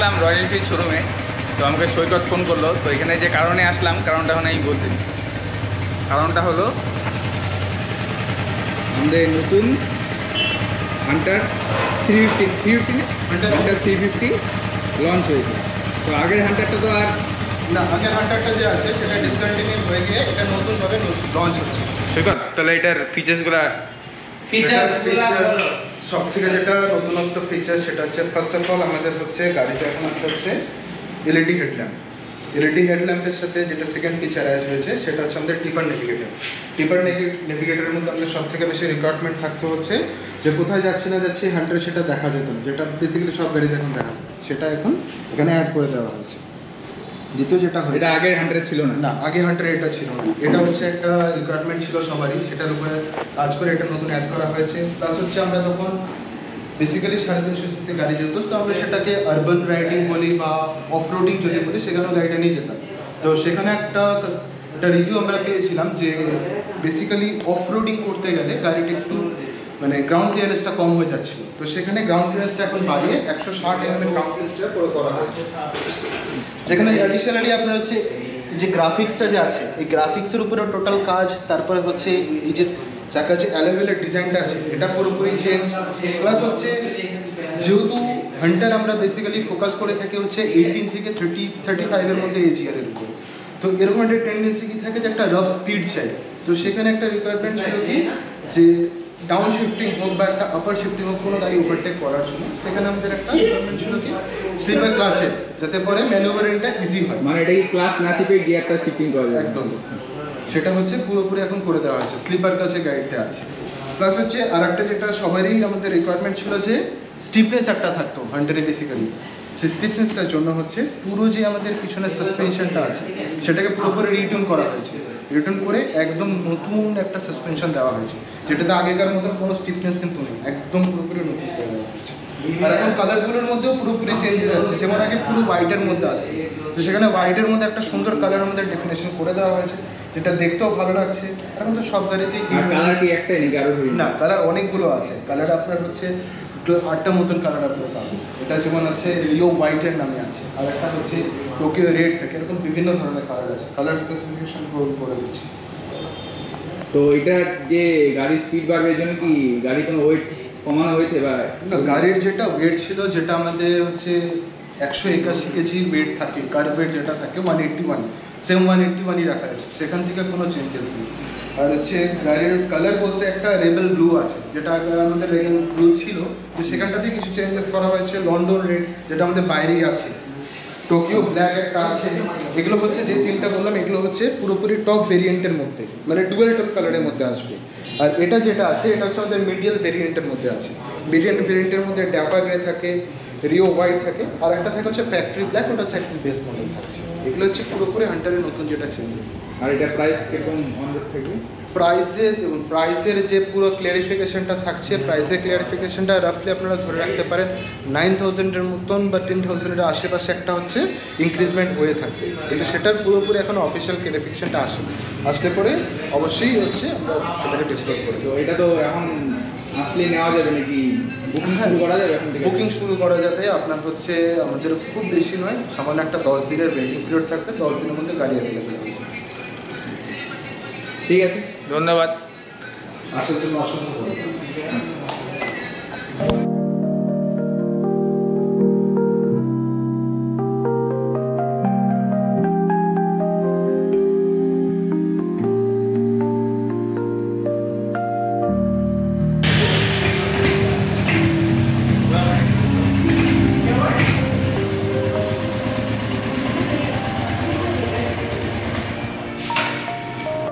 আসলাম royal Enfield শোরুমে। তো আমাকে সৈকত ফোন করলো। তো এখানে যে কারণে আসলাম, কারণটা এখন আমি বলতে। কারণটা হলো আমাদের নতুন হান্টার 350 না হান্টার 350 লঞ্চ হয়েছে। তো আগের হান্টারটা তো আর না, আগের হান্টারটা যে আছে সেটা ডিসকন্টিনিউ হয়ে গিয়ে এটা নতুনভাবে লঞ্চ হচ্ছে। সৈকত, তাহলে এটার ফিচার্সগুলো সব থেকে যেটা নতুনত্ব ফিচার সেটা হচ্ছে ফার্স্ট অফ অল আমাদের হচ্ছে গাড়িতে এখন আসতে হচ্ছে এলইডি হেডল্যাম্প। এলইডি হেডল্যাম্পের সাথে যেটা সেকেন্ড ফিচার অ্যাড হয়েছে সেটা হচ্ছে আমাদের টিপার নেভিগেটর। টিপার নেভিগেটরের মধ্যে আমাদের সব থেকে বেশি রিকোয়ারমেন্ট থাকতে হচ্ছে যে কোথায় যাচ্ছি না যাচ্ছি হান্টারে সেটা দেখা যেত না, যেটা বেসিক্যালি সব গাড়িতে এখন দেখা যায়, সেটা এখন এখানে অ্যাড করে দেওয়া হয়েছে। দ্বিতীয় যেটা হয়, এটা আগের হান্টারে ছিল না। না, আগে হান্টারে এটা ছিল না। এটা হচ্ছে একটা রিকোয়ারমেন্ট ছিল সবারই, সেটার উপরে কাজ করে এটা নতুন অ্যাড করা হয়েছে। প্লাস হচ্ছে আমরা যখন বেসিক্যালি 350 সিসি গাড়ি যেত, তো আমরা সেটাকে আরবান রাইডিং বলি বা অফ রোডিং যদি বলি, সেখানেও গাড়িটা নিয়ে যেতাম। তো সেখানে একটা রিভিউ আমরা পেয়েছিলাম যে বেসিক্যালি অফ রোডিং করতে গেলে গাড়িটা একটু মানে গ্রাউন্ড ক্লিয়ারেন্সটা কম হয়ে যাচ্ছিল। তো সেখানে গ্রাউন্ড ক্লিয়ারেন্সটা এখন বাড়িয়ে 160 mm এর গ্রাউন্ড ক্লিয়ারেন্সটা করে করা হয়েছে। যেখানে অ্যাডিশনালি আপনার হচ্ছে যে গ্রাফিক্সটা যে আছে, এই গ্রাফিক্সের উপরে টোটাল কাজ, তারপরে হচ্ছে এই যে চাকার যে অ্যালোভেলের ডিজাইনটা আছে এটা পুরোপুরি চেঞ্জ। প্লাস হচ্ছে যেহেতু হান্টার আমরা বেসিক্যালি ফোকাস করে থাকি হচ্ছে 18 থেকে 35 মধ্যে এজিআরের উপর, তো এরকম একটা টেন্ডেন্সি কি থাকে যে একটা রাফ স্পিড চাই। তো সেখানে একটা রিকোয়ারমেন্ট ছিল কি যে ডাউন শিফটিং হোক বা একটা আপার শিফটিং হোক কোনো গাড়ি ওভারটেক করার জন্য, সেখানে আমাদের একটা রিকোয়ারমেন্ট ছিল কি স্লিপার ক্লাচে, যাতে করে ম্যানুভারিংটা ইজি হয়। মানে এটা কি ক্লাস না চিপে গিয়ারটা শিফটিং করা যায়? একদম, সেটা হচ্ছে পুরোপুরি এখন করে দেওয়া হয়েছে, স্লিপার ক্লাচে গাড়িতে আছে। প্লাস হচ্ছে আর একটা যেটা সবারই আমাদের রিকোয়ারমেন্ট ছিল যে স্টিফনেস একটা থাকতো হান্টারে বেসিক্যালি। সেই স্টিফনেসটার জন্য হচ্ছে পুরো যে আমাদের পিছনের সাসপেনশনটা আছে সেটাকে পুরোপুরি রিটিউন করা হয়েছে। রিটার্ন করে একদম নতুন একটা সাসপেনশন দেওয়া হয়েছে, যেটাতে আগেকার মতন কোনো স্টিফনেস কিন্তু নেই, একদম পুরোপুরি নতুন করে দেওয়া হয়েছে। আর এখন কালারগুলোর মধ্যেও পুরোপুরি চেঞ্জ হয়ে যাচ্ছে, যেমন আগে পুরো হোয়াইটের মধ্যে আসে, তো সেখানে হোয়াইটের মধ্যে একটা সুন্দর কালারের মধ্যে ডেফিনেশন করে দেওয়া হয়েছে, যেটা দেখতেও ভালো লাগছে। এখন তো সব গাড়িতেই কালার কি একটাই নাকি আরো? না, কালার অনেকগুলো আছে। কালার আপনার হচ্ছে 8টা মতন কালার আপনার পাবেন। এটা যেমন আছে লিও হোয়াইটের নামে আছে, আর একটা হচ্ছে টোকিও রেড থাকে, এরকম বিভিন্ন ধরনের কালার আছে। কালার স্পেসিফিকেশন করে দিচ্ছি। তো এটার যে গাড়ির স্পিড বাড়বে এর জন্য কি গাড়ি কোনো ওয়েট কমানো হয়েছে বা? না, গাড়ির যেটা ওয়েট ছিল, যেটা আমাদের হচ্ছে 181 কেজি ওয়েট থাকে, কার ওয়েট যেটা থাকে 181, সেম 181ই রাখা আছে, সেখান থেকে কোনো চেঞ্জেস নেই। আর হচ্ছে গাড়ির কালার বলতে একটা রেবেল ব্লু আছে, যেটা আগে আমাদের রেবেল ব্লু ছিল, তো সেখানটাতে কিছু চেঞ্জেস করা হয়েছে। লন্ডন রেড যেটা আমাদের বাইরেই আছে, টোকিও ব্ল্যাক একটা আছে। এগুলো হচ্ছে যে তিনটা বললাম, এগুলো হচ্ছে পুরোপুরি টপ ভেরিয়েন্টের মধ্যে, মানে ডুয়েল টোন কালারের মধ্যে আসবে। আর এটা যেটা আছে এটা হচ্ছে আমাদের মিডিয়াল ভেরিয়েন্টের মধ্যে আছে। মিডিয়াল ভেরিয়েন্টের মধ্যে ড্যাপা গ্রে থাকে, রিও হোয়াইট থাকে, আর একটা থাকে হচ্ছে ফ্যাক্টরি ব্ল্যাক, ওটা হচ্ছে একদম বেস মডেল থাকছে। এগুলো হচ্ছে পুরোপুরি হান্টারের নতুন যেটা চেঞ্জেস। আর এটা প্রাইস কিরকম অনরোড থাকবে? প্রাইসের যে পুরো ক্লিয়ারিফিকেশনটা থাকছে, প্রাইসের ক্লিয়ারিফিকেশনটা রাফলি আপনারা ধরে রাখতে পারেন 9000-এর মতন বা 10,000-এর আশেপাশে একটা হচ্ছে ইনক্রিজমেন্ট হয়ে থাকে। কিন্তু সেটার পুরোপুরি এখন অফিসিয়াল ক্লিয়ারিফিকেশনটা আসলে পরে অবশ্যই হচ্ছে আমরা সেটাকে ডিসকাস করি। তো এটা তো এখন আসলে নেওয়া যাবে নাকি? বুকিং শুরু করা যাবে এখন থেকে? বুকিং শুরু করা যাবে। আপনার হচ্ছে আমাদের খুব বেশি নয়, সামান্য একটা 10 দিনের ওয়েটিং পিরিয়ড থাকবে, 10 দিনের মধ্যে গাড়ি অ্যাভেলেবেল হয়ে যাবে। ঠিক আছে, ধন্যবাদ। আসার জন্য অসংখ্য ধন্যবাদ।